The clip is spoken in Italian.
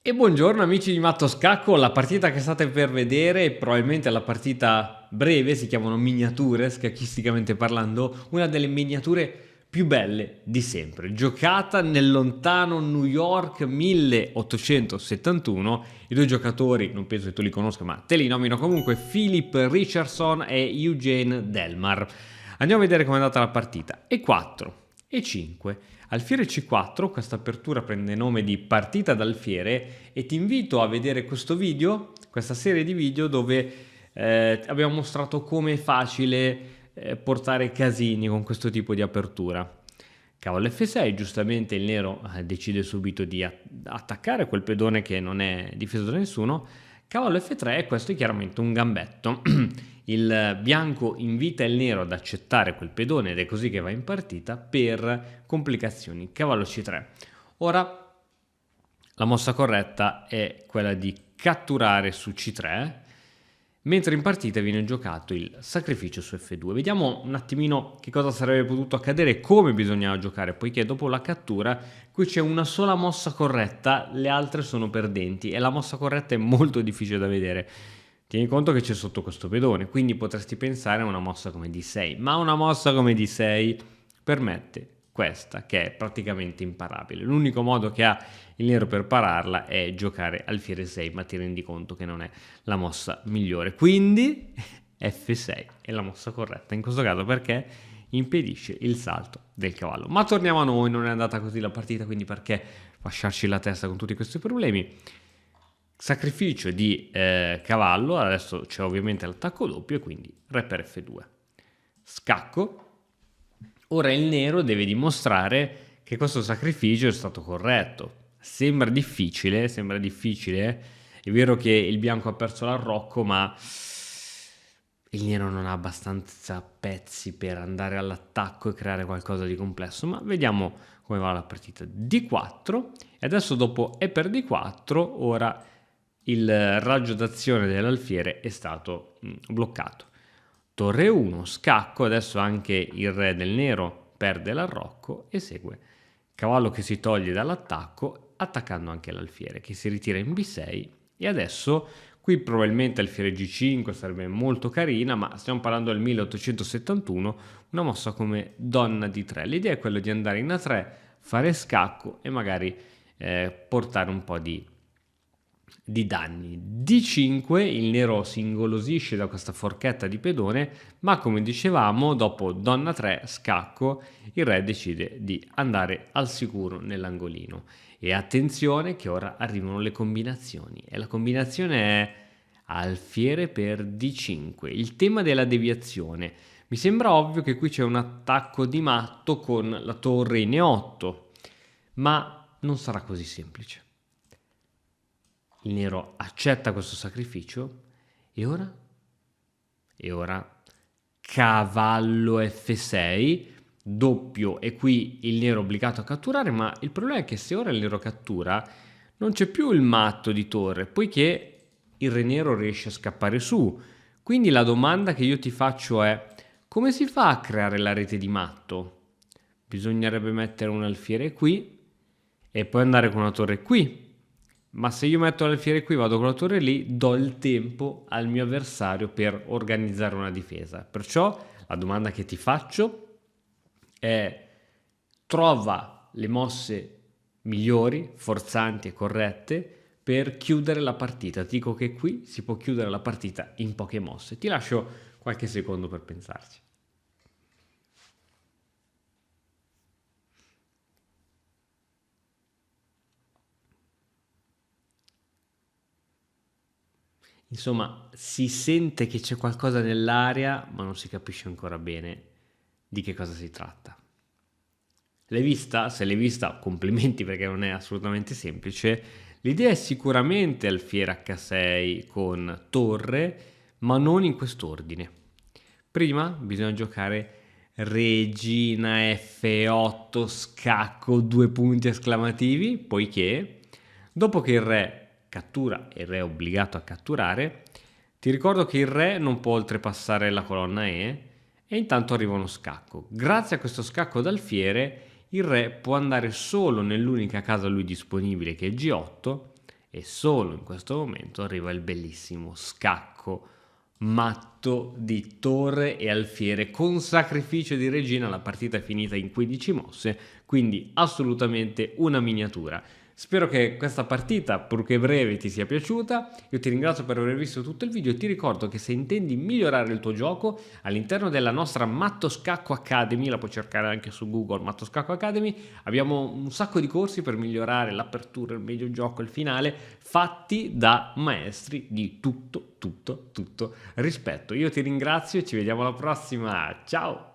E buongiorno amici di Matto Scacco, la partita che state per vedere, probabilmente la partita breve, si chiamano miniature, scacchisticamente parlando, una delle miniature più belle di sempre, giocata nel lontano New York 1871. I due giocatori, non penso che tu li conosca, ma te li nomino comunque, Philip Richardson e Eugene Delmar. Andiamo a vedere com'è andata la partita. E4, E5. Alfiere C4, questa apertura prende nome di partita d'alfiere e ti invito a vedere questo video, questa serie di video dove abbiamo mostrato come è facile portare casini con questo tipo di apertura. Cavallo F6, giustamente il nero decide subito di attaccare quel pedone che non è difeso da nessuno. Cavallo F3, questo è chiaramente un gambetto. Il bianco invita il nero ad accettare quel pedone ed è così che va in partita per complicazioni. Cavallo C3. Ora la mossa corretta è quella di catturare su C3, mentre in partita viene giocato il sacrificio su F2. Vediamo un attimino che cosa sarebbe potuto accadere e come bisognava giocare, poiché dopo la cattura qui c'è una sola mossa corretta, le altre sono perdenti e la mossa corretta è molto difficile da vedere. Tieni conto che c'è sotto questo pedone, quindi potresti pensare a una mossa come D6, ma una mossa come D6 permette questa, che è praticamente imparabile. L'unico modo che ha il nero per pararla è giocare alfiere 6, ma ti rendi conto che non è la mossa migliore. Quindi F6 è la mossa corretta in questo caso perché impedisce il salto del cavallo. Ma torniamo a noi, non è andata così la partita, quindi perché fasciarci la testa con tutti questi problemi? Sacrificio di cavallo, adesso c'è ovviamente l'attacco doppio e quindi re per F2. Scacco. Ora il nero deve dimostrare che questo sacrificio è stato corretto. Sembra difficile, è vero che il bianco ha perso l'arrocco, ma il nero non ha abbastanza pezzi per andare all'attacco e creare qualcosa di complesso, ma vediamo come va la partita. D4 e adesso dopo E per D4, ora il raggio d'azione dell'alfiere è stato bloccato. Torre 1, scacco, adesso anche il re del nero perde l'arrocco e segue cavallo che si toglie dall'attacco, attaccando anche l'alfiere che si ritira in B6 e adesso qui probabilmente alfiere G5 sarebbe molto carina, ma stiamo parlando del 1871, una mossa come donna di 3. L'idea è quella di andare in A3, fare scacco e magari portare un po' di danni. D5, il nero si ingolosisce da questa forchetta di pedone, ma come dicevamo, dopo donna 3, scacco, il re decide di andare al sicuro nell'angolino. E attenzione che ora arrivano le combinazioni. E la combinazione è alfiere per D5, il tema della deviazione. Mi sembra ovvio che qui c'è un attacco di matto con la torre in E8, ma non sarà così semplice. Il nero accetta questo sacrificio e ora? E ora cavallo F6, doppio e qui il nero è obbligato a catturare, ma il problema è che se ora il nero cattura non c'è più il matto di torre, poiché il re nero riesce a scappare su. Quindi la domanda che io ti faccio è: come si fa a creare la rete di matto? Bisognerebbe mettere un alfiere qui e poi andare con una torre qui. Ma se io metto l'alfiere qui, vado con la torre lì, do il tempo al mio avversario per organizzare una difesa. Perciò la domanda che ti faccio è: trova le mosse migliori, forzanti e corrette per chiudere la partita. Ti dico che qui si può chiudere la partita in poche mosse. Ti lascio qualche secondo per pensarci. Insomma, si sente che c'è qualcosa nell'aria, ma non si capisce ancora bene di che cosa si tratta. L'hai vista? Se l'hai vista, complimenti perché non è assolutamente semplice. L'idea è sicuramente alfiere H6 con torre, ma non in quest'ordine. Prima bisogna giocare regina F8 scacco 2 punti esclamativi, poiché dopo che il re cattura e il re è obbligato a catturare, ti ricordo che il re non può oltrepassare la colonna e intanto arriva uno scacco. Grazie a questo scacco d'alfiere il re può andare solo nell'unica casa a lui disponibile che è G8 e solo in questo momento arriva il bellissimo scacco matto di torre e alfiere con sacrificio di regina. La partita è finita in 15 mosse, quindi assolutamente una miniatura. Spero che questa partita, purché breve, ti sia piaciuta. Io ti ringrazio per aver visto tutto il video e ti ricordo che se intendi migliorare il tuo gioco, all'interno della nostra Matto Scacco Academy, la puoi cercare anche su Google, Matto Scacco Academy, abbiamo un sacco di corsi per migliorare l'apertura, il medio gioco, il finale, fatti da maestri di tutto rispetto. Io ti ringrazio e ci vediamo alla prossima. Ciao!